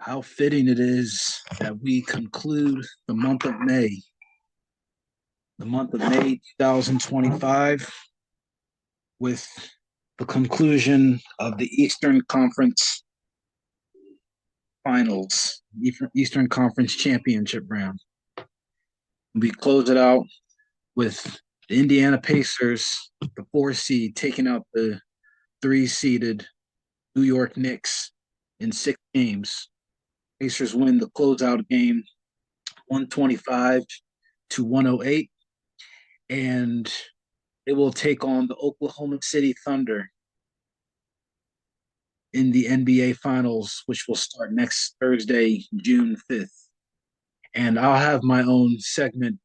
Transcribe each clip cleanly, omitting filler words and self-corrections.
How fitting it is that we conclude the month of May 2025, with the conclusion of the Eastern Conference Finals, Eastern Conference Championship round. We close it out with the Indiana Pacers, the 4 seed, taking out the 3 seeded New York Knicks in 6 games. Pacers win the closeout game 125 to 108, and they will take on the Oklahoma City Thunder in the NBA Finals, which will start next Thursday, June 5th. And I'll have my own segment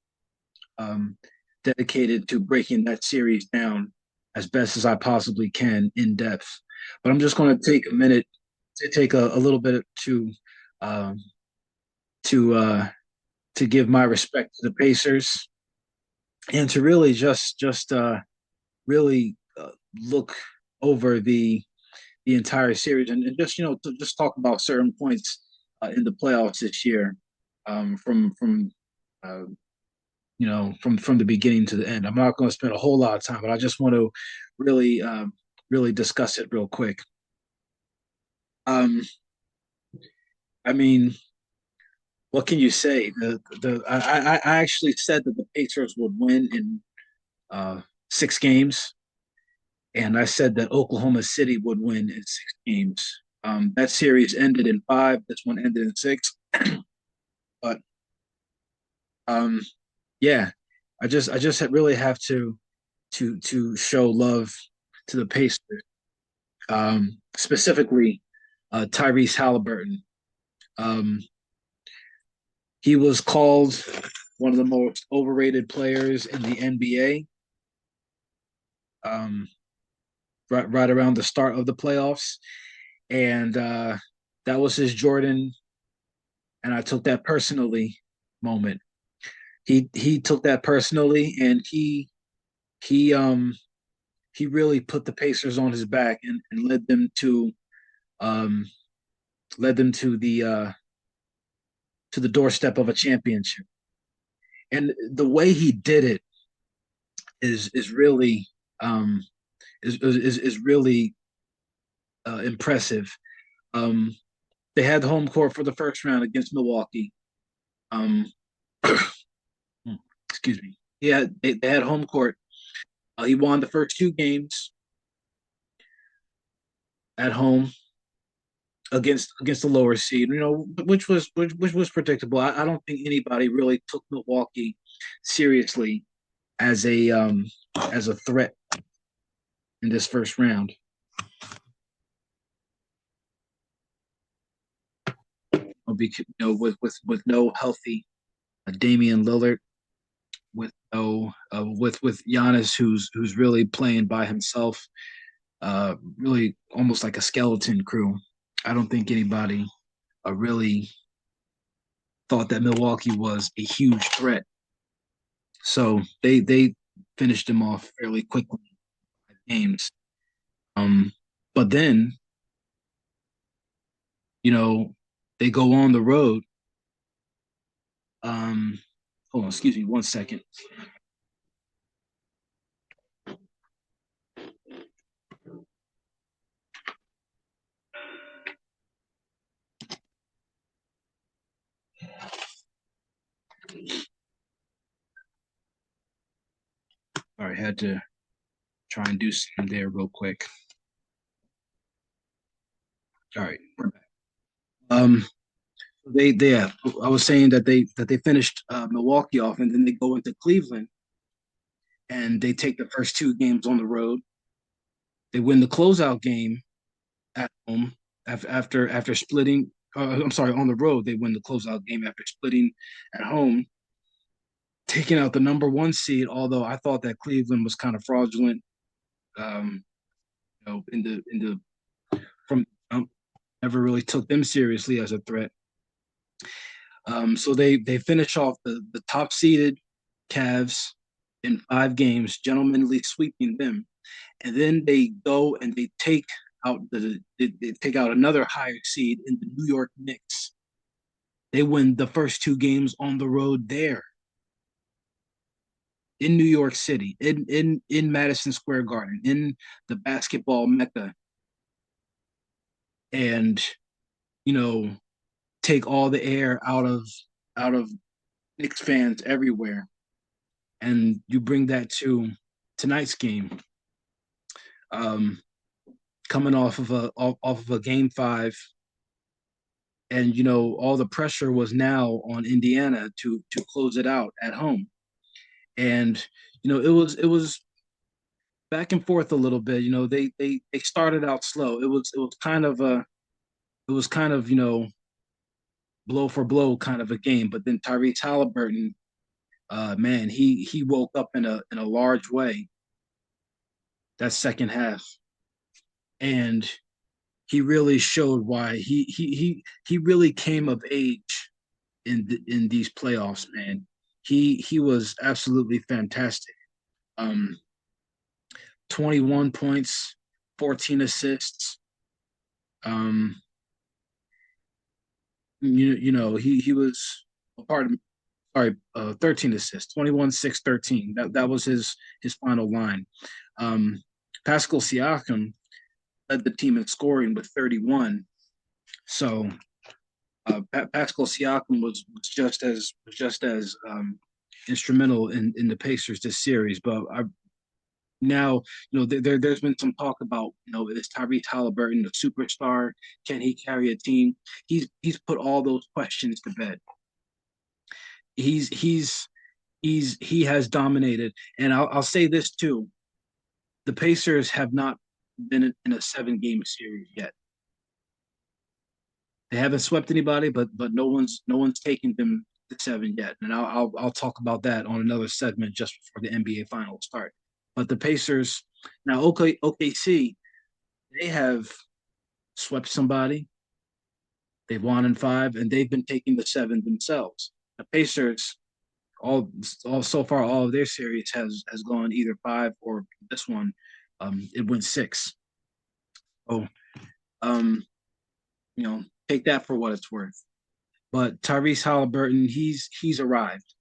um, dedicated to breaking that series down as best as I possibly can in depth. But I'm just going to take a minute to take a little bit um, to to give my respect to the Pacers and to really just really look over the entire series, and just to just talk about certain points in the playoffs this year, from uh, from the beginning to the end. I'm not going to spend a whole lot of time, but I just want to really really discuss it real quick. Um, I mean, what can you say? I actually said that the Pacers would win in 6 games, and I said that Oklahoma City would win in 6 games. That series ended in five. This one ended in six. But um, yeah, I just really have to show love to the Pacers, specifically Tyrese Halliburton. Um, he was called one of the most overrated players in the NBA. Um, right around the start of the playoffs, and that was his Jordan, and I took that personally moment. He took that personally, and he he really put the Pacers on his back, and um led them to the doorstep of a championship. And the way he did it is really um is really impressive. Um, they had the home court for the first round against Milwaukee. Um, excuse me. Yeah, they had home court. He won the first 2 games at home against the lower seed, which was predictable. I don't think anybody really took Milwaukee seriously as a threat in this first round. With no healthy Damian Lillard, with Giannis, who's really playing by himself, really almost like a skeleton crew. I don't think anybody really thought that Milwaukee was a huge threat. So they finished him off fairly quickly in games. Um, but then you know they go on the road. Um, Hold on, excuse me, 1 second. All right, had to try and do something there real quick. All right, we're back. Um, I was saying that they finished Milwaukee off, and then they go into Cleveland, and they take the first 2 games on the road. They win the closeout game at home after splitting. I'm sorry, on the road they win the closeout game after splitting at home, taking out the number 1 seed. Although I thought that Cleveland was kind of fraudulent, um, in the from never really took them seriously as a threat. So they finish off the top seeded Cavs in 5 games, gentlemanly sweeping them, and then they go and they take they take out another higher seed in the New York Knicks. They win the first two games on the road there in New York City, in Madison Square Garden, in the basketball mecca, and you know take all the air out of Knicks fans everywhere, and you bring that to tonight's game, um, coming off of a game 5, and all the pressure was now on Indiana to close it out at home, and it was back and forth a little bit. They started out slow. It was kind of blow for blow kind of a game, but then Tyrese Halliburton, man, he woke up in a large way that second half, and he really showed why he really came of age in these playoffs, man. He was absolutely fantastic. Um, 21 points, 14 assists. Um, he was pardon, sorry, 13 assists, 21, 6, 13. That was his final line. Um, Pascal Siakam led the team in scoring with 31. So Pascal Siakam was just as instrumental in the Pacers this series. But now there's been some talk about is Tyrese Halliburton a superstar? Can he carry a team? He's put all those questions to bed. He has dominated, and I'll say this too: the Pacers have not been in a 7-game series yet. They haven't swept anybody, but no one's taken them to 7 yet, and I'll talk about that on another segment just before the NBA Finals start. But the Pacers now, OKC, they have swept somebody. They've won in 5, and they've been taking the 7 themselves. The Pacers, all so far, all of their series has gone either 5 or this one, it went 6. So, um, take that for what it's worth. But Tyrese Halliburton, he's arrived.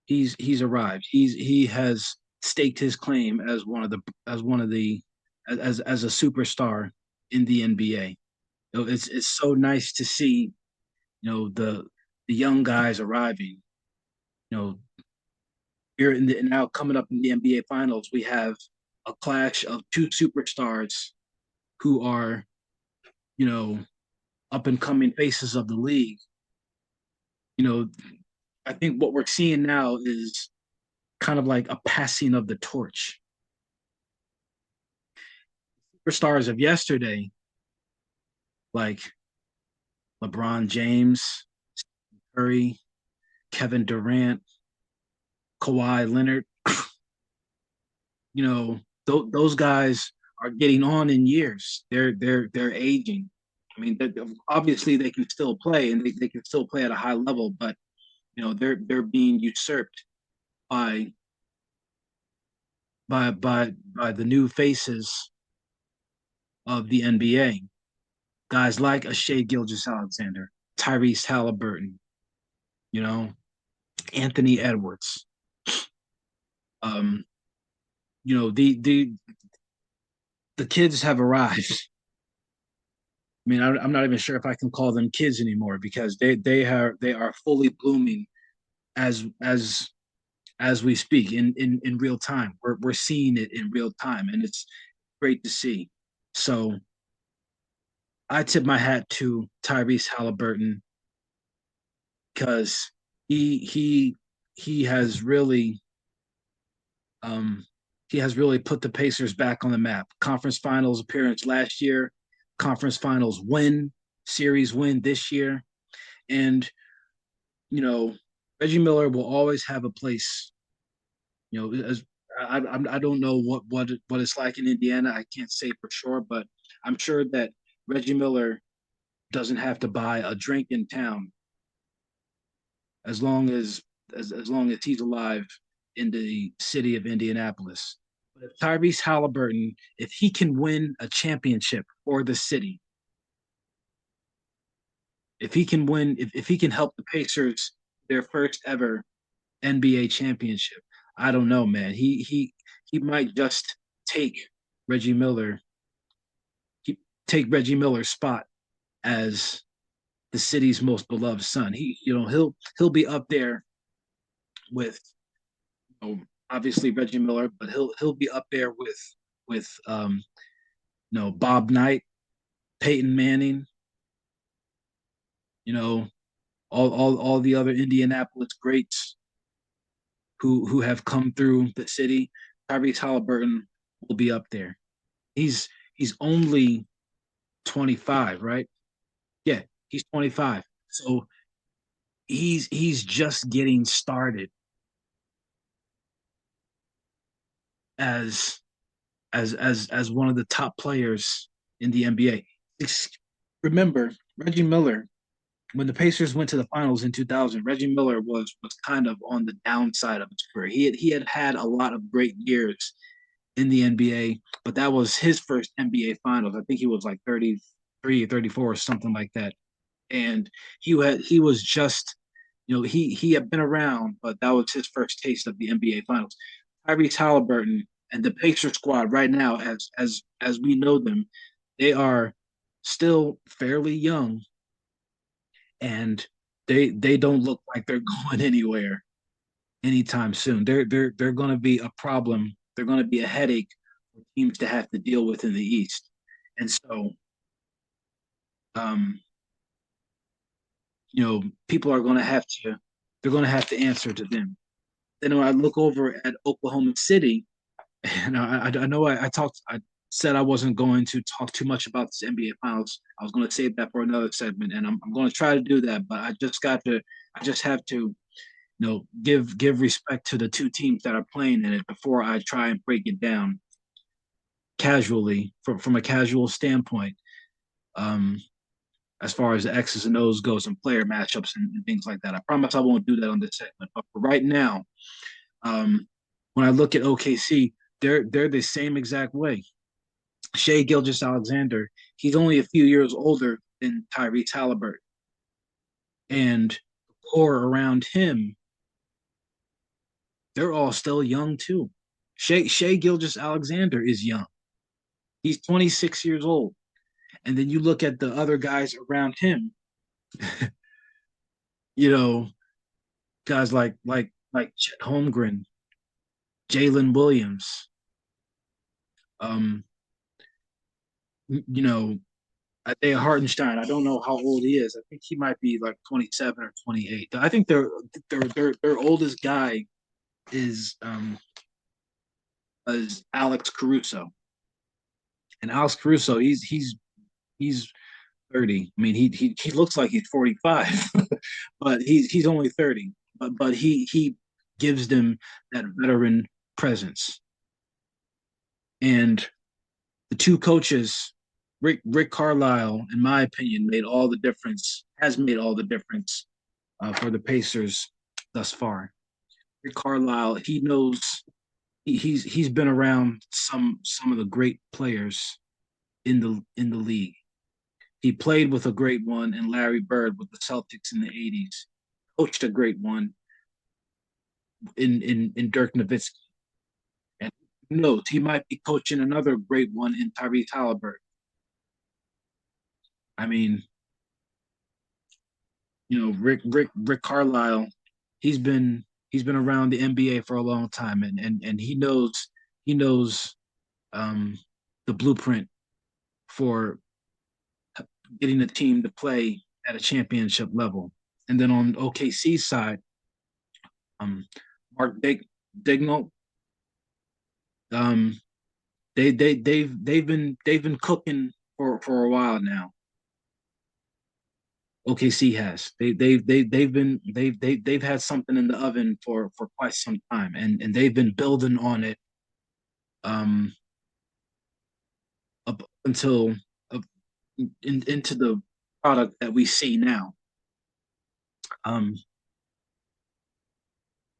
He's arrived. He has staked his claim as a superstar in the NBA. It's so nice to see the young guys arriving. You know, here now coming up in the NBA Finals, we have a clash of two superstars who are you know up and coming faces of the league. You know, I think what we're seeing now is kind of like a passing of the torch. Superstars of yesterday, like LeBron James, Curry, Kevin Durant, Kawhi Leonard, those guys are getting on in years. They're aging. I mean, obviously they can still play and they can still play at a high level, but they're being usurped by by the new faces of the NBA. Guys like a Shea Gilgeous-Alexander, Tyrese Halliburton, you know, Anthony Edwards. Um, the kids have arrived. I mean, I'm not even sure if I can call them kids anymore because they are fully blooming as as we speak in real time. We're seeing it in real time, and it's great to see. So I tip my hat to Tyrese Halliburton because he he has really um he has really put the Pacers back on the map. Conference Finals appearance last year, Conference Finals win, series win this year, and you know Reggie Miller will always have a place. As I don't know what it's like in Indiana. I can't say for sure, but I'm sure that Reggie Miller doesn't have to buy a drink in town as long as long as he's alive in the city of Indianapolis. But if Tyrese Halliburton, if he can win a championship for the city, if he can win, if he can help the Pacers their first ever NBA championship, I don't know, man. He might just take Reggie Miller, he, take Reggie Miller's spot as the city's most beloved son. He'll be up there with, obviously Reggie Miller, but he'll be up there with Bob Knight, Peyton Manning, you know, all the other Indianapolis greats who have come through the city. Tyrese Halliburton will be up there. He's only 25, right? Yeah, he's 25. So he's just getting started as as one of the top players in the NBA. Remember, Reggie Miller, when the Pacers went to the finals in 2000, Reggie Miller was kind of on the downside of his career. He had a lot of great years in the NBA, but that was his first NBA finals. I think he was like 33 or 34 or something like that. And he was just, he had been around, but that was his first taste of the NBA finals. Tyrese Halliburton and the Pacers squad right now, as we know them, they are still fairly young, and they don't look like they're going anywhere anytime soon. They're going to be a problem. They're going to be a headache for teams to have to deal with in the East. And so, um, people are going to have to they're going to have to answer to them. Then when I look over at Oklahoma City, and I know I said I wasn't going to talk too much about this NBA Finals. I was going to save that for another segment, and I'm going to try to do that. But I just have to, give respect to the two teams that are playing in it before I try and break it down casually from a casual standpoint. Um, as far as the X's and O's goes and player matchups and things like that. I promise I won't do that on this segment. But for right now, um, when I look at OKC, they're the same exact way. Shea Gilgeous-Alexander, he's only a few years older than Tyrese Halliburton, and the core around him, they're all still young too. Shea Gilgeous-Alexander is young. He's 26 years old. And then you look at the other guys around him, you know, guys like Chet Holmgren, Jalen Williams, um, you know, Isaiah Hartenstein. I don't know how old he is. I think he might be like 27 or 28. I think their oldest guy is Alex Caruso. And Alex Caruso, he's 30. I mean, he looks like he's 45, but he's only 30. But he gives them that veteran presence. And the two coaches, Rick Carlisle, in my opinion, made all the difference. Has made all the difference for the Pacers thus far. Rick Carlisle, he knows he's been around some of the great players in the league. He played with a great one in Larry Bird with the Celtics in the 80s. Coached a great one in Dirk Nowitzki. And who knows, he might be coaching another great one in Tyrese Halliburton. I mean, Rick Carlisle, he's been he's been around the NBA for a long time, and he knows um, the blueprint for getting a team to play at a championship level. And then on OKC's side, um, Mark Dignault, um, they've been cooking for a while now. OKC has. They've had something in the oven for quite some time, and they've been building on it um up until uh, into the product that we see now. Um,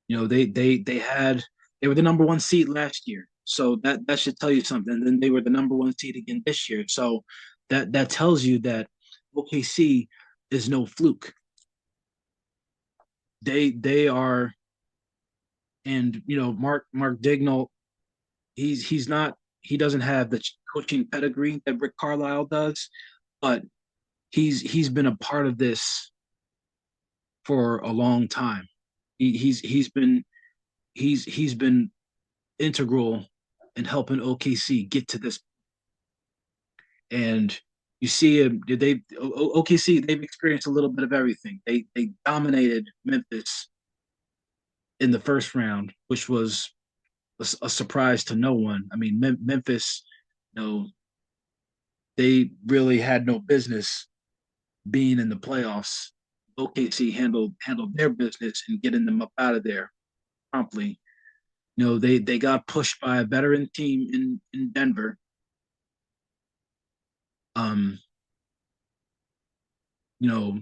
they were the number one seed last year, So that should tell you something. And then they were the number one seed again this year. So that tells you that OKC is no fluke. They are, and Mark Dignall, he's not he doesn't have the coaching pedigree that Rick Carlisle does, but he's been a part of this for a long time. He's been integral in helping OKC get to this. And you see him. OKC? They've experienced a little bit of everything. They dominated Memphis in the first round, which was a surprise to no one. I mean, Memphis, you know, they really had no business being in the playoffs. OKC handled their business and getting them up out of there promptly. They got pushed by a veteran team in Denver. Um, you know,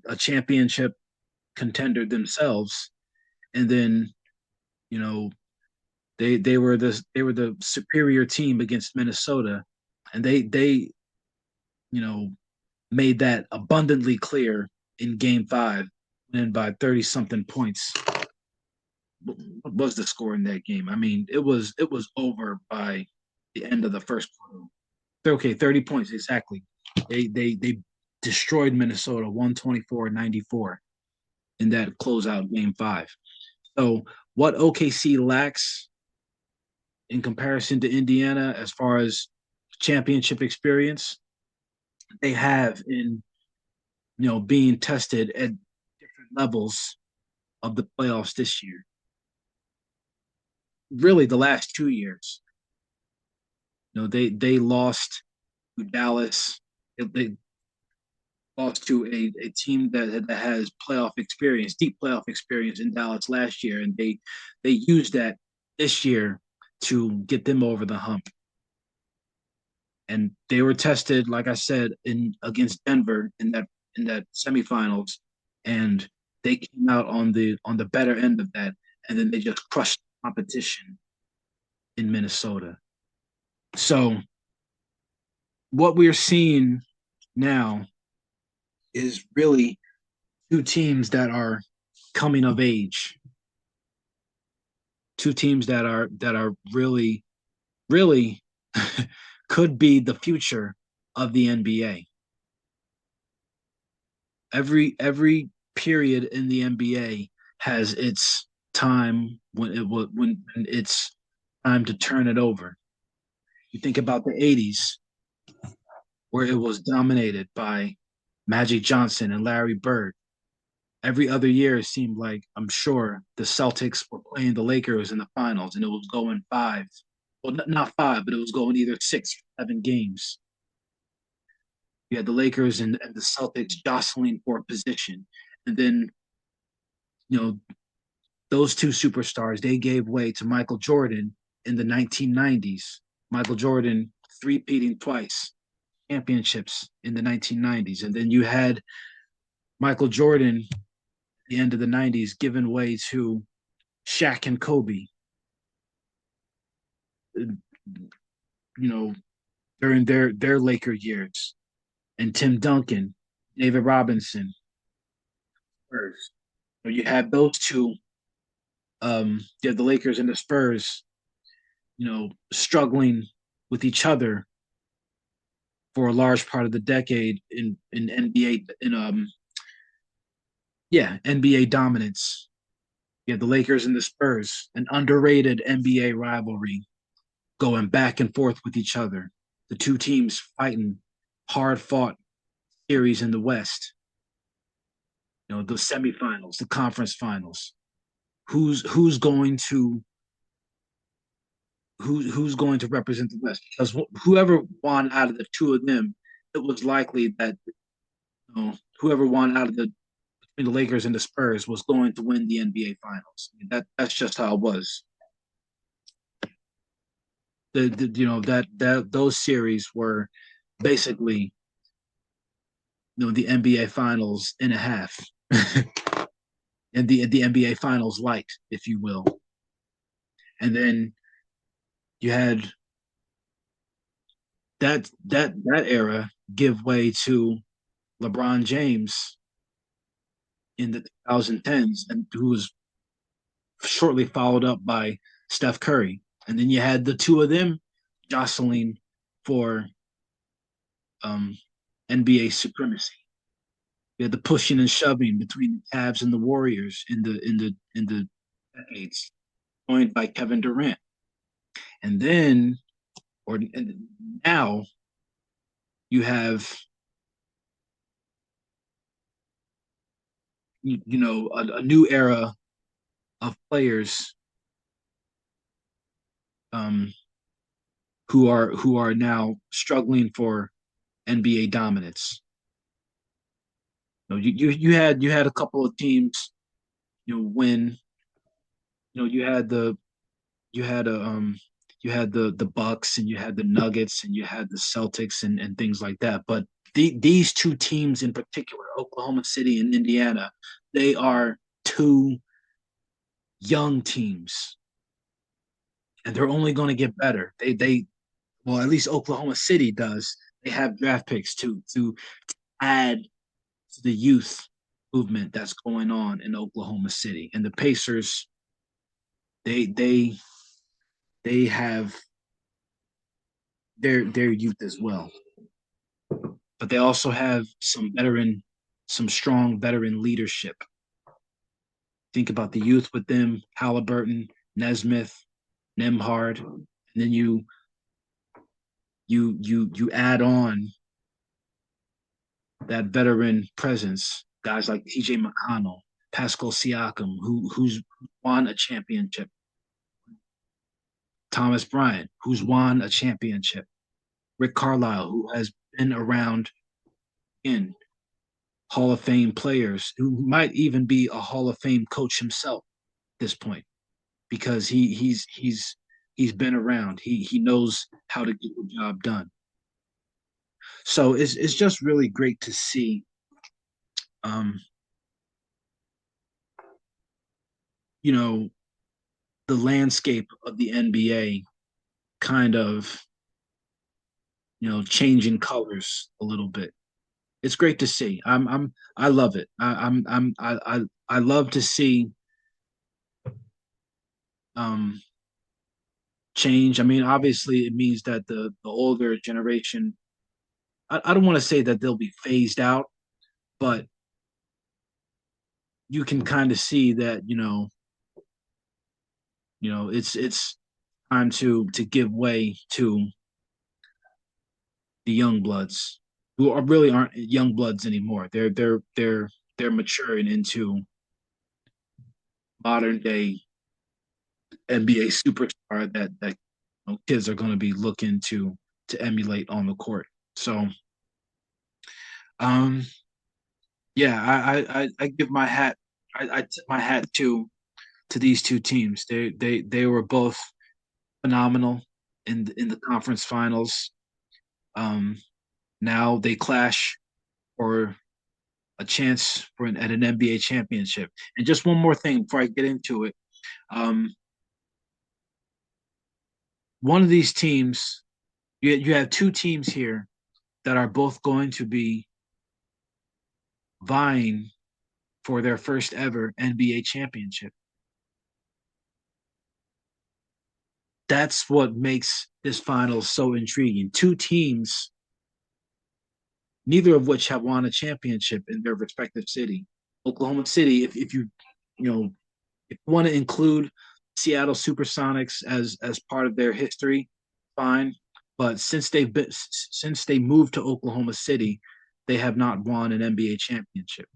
a championship contender themselves, and then you know they were the superior team against Minnesota, and they made that abundantly clear in Game 5, and by 30 something points. What was the score in that game? I mean, it was over by the end of the first quarter. Okay, 30 points exactly. They destroyed Minnesota 124-94 in that closeout Game 5. So what OKC lacks in comparison to Indiana as far as championship experience, they have in being tested at different levels of the playoffs this year. Really, the last 2 years, they lost to Dallas. They lost to a team that has playoff experience, deep playoff experience in Dallas last year, and they used that this year to get them over the hump. And they were tested, like I said, in against Denver in that semifinals, and they came out on the better end of that, and then they just crushed the competition in Minnesota. So what we're seeing now is really two teams that are coming of age, two teams that are really, really could be the future of the NBA. Every period in the NBA has its time when it's time to turn it over. You think about the '80s, where it was dominated by Magic Johnson and Larry Bird. Every other year, it seemed like, I'm sure, the Celtics were playing the Lakers in the finals, and it was going five. Well, not five, but it was going either 6, 7 games. You had the Lakers and the Celtics jostling for a position. And then, you know, those two superstars, they gave way to Michael Jordan in the 1990s. Michael Jordan three-peating twice, championships in the 1990s. And then you had Michael Jordan at the end of the 90s giving way to Shaq and Kobe, you know, during their Laker years. And Tim Duncan, David Robinson, Spurs. So you have those two, you have the Lakers and the Spurs, struggling with each other for a large part of the decade in NBA NBA dominance. You have the Lakers and the Spurs, an underrated NBA rivalry going back and forth with each other. The two teams fighting hard fought series in the West. The semifinals, the conference finals. Who's going to who's going to represent the West? Because whoever won out of the two of them, it was likely that whoever won out of between the Lakers and the Spurs was going to win the NBA Finals. I mean, that's just how it was. That those series were basically the NBA Finals in a half, and the NBA Finals light, if you will. And then you had that era give way to LeBron James in the 2010s, and who was shortly followed up by Steph Curry. And then you had the two of them jostling for um, NBA supremacy. You had the pushing and shoving between the Cavs and the Warriors in the decades, joined by Kevin Durant. And then, and now you have a new era of players um, who are now struggling for NBA dominance. You had a couple of teams, win. You had the you had a you had the Bucks, and you had the Nuggets, and you had the Celtics, and things like that. But these two teams in particular, Oklahoma City and Indiana, they are two young teams, and they're only going to get better. They well, at least Oklahoma City does. They have draft picks to add to the youth movement that's going on in Oklahoma City. And the Pacers, they they they have their youth as well. But they also have some strong veteran leadership. Think about the youth with them: Halliburton, Nesmith, Nemhard, and then you add on that veteran presence, guys like TJ McConnell, Pascal Siakam, who's won a championship, Thomas Bryant, who's won a championship, Rick Carlisle, who has been around in Hall of Fame players, who might even be a Hall of Fame coach himself at this point, because he's been around. He knows how to get the job done. So it's just really great to see um, you know, the landscape of the NBA kind of, changing colors a little bit. It's great to see. I love it. I love to see um change. I mean, obviously it means that the older generation, I don't want to say that they'll be phased out, but you can kind of see that, it's time to give way to the young bloods, who really aren't young bloods anymore. They're maturing into modern day NBA superstar that kids are going to be looking to emulate on the court. So, um, yeah, I give my hat, I tip my hat to these two teams. They were both phenomenal in the conference finals. Um, Now they clash for a chance at an NBA championship. And just one more thing before I get into it. Um, One of these teams, you have two teams here that are both going to be vying for their first ever NBA championship. That's what makes this final so intriguing. Two teams, neither of which have won a championship in their respective city. Oklahoma City, if you know if you want to include Seattle Supersonics as part of their history, fine. But since they moved to Oklahoma City, they have not won an NBA championship.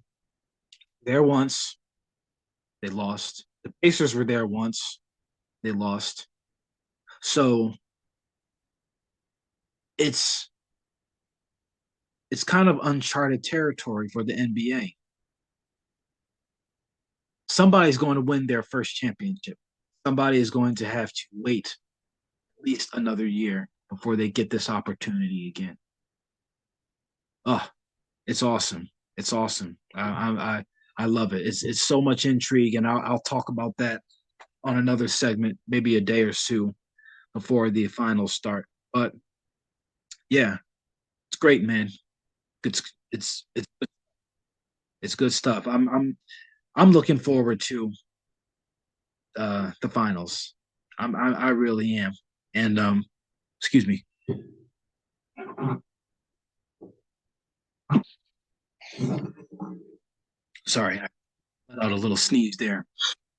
There once, they lost. The Pacers were there once, they lost. So it's it's kind of uncharted territory for the NBA. Somebody's going to win their first championship. Somebody is going to have to wait at least another year before they get this opportunity again. Oh, it's awesome. It's awesome. I love it. It's so much intrigue, and I'll talk about that on another segment, maybe a day or two. before the finals start. But yeah, it's great, man. It's it's good stuff. I'm looking forward to the finals. I really am. And excuse me. Sorry, I let out a little sneeze there.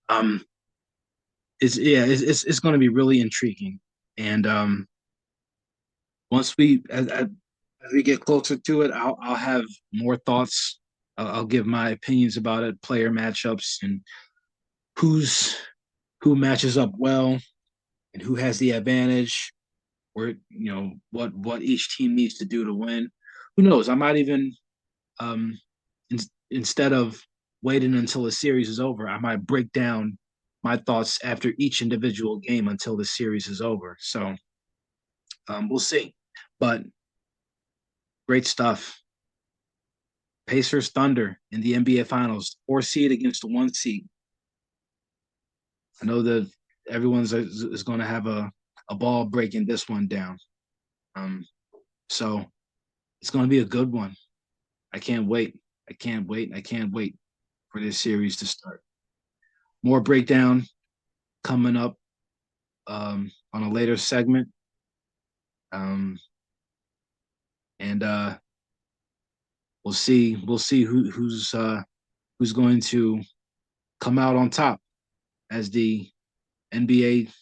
Um, it's going to be really intriguing. And once as we get closer to it, I'll have more thoughts. I'll give my opinions about it, player matchups, and who's who matches up well and who has the advantage, or what each team needs to do to win. Who knows? I might even in, instead of waiting until the series is over, I might break down my thoughts after each individual game until the series is over. So we'll see. But great stuff. Pacers Thunder in the NBA Finals, 4 seed against the 1 seed. I know that everyone's is going to have a ball breaking this one down. Um, so it's going to be a good one. I can't wait. I can't wait. I can't wait for this series to start. More breakdown coming up on a later segment. Um, and we'll see who's going to come out on top as the NBA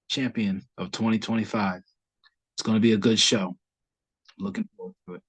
champion of 2025. It's going to be a good show. Looking forward to it.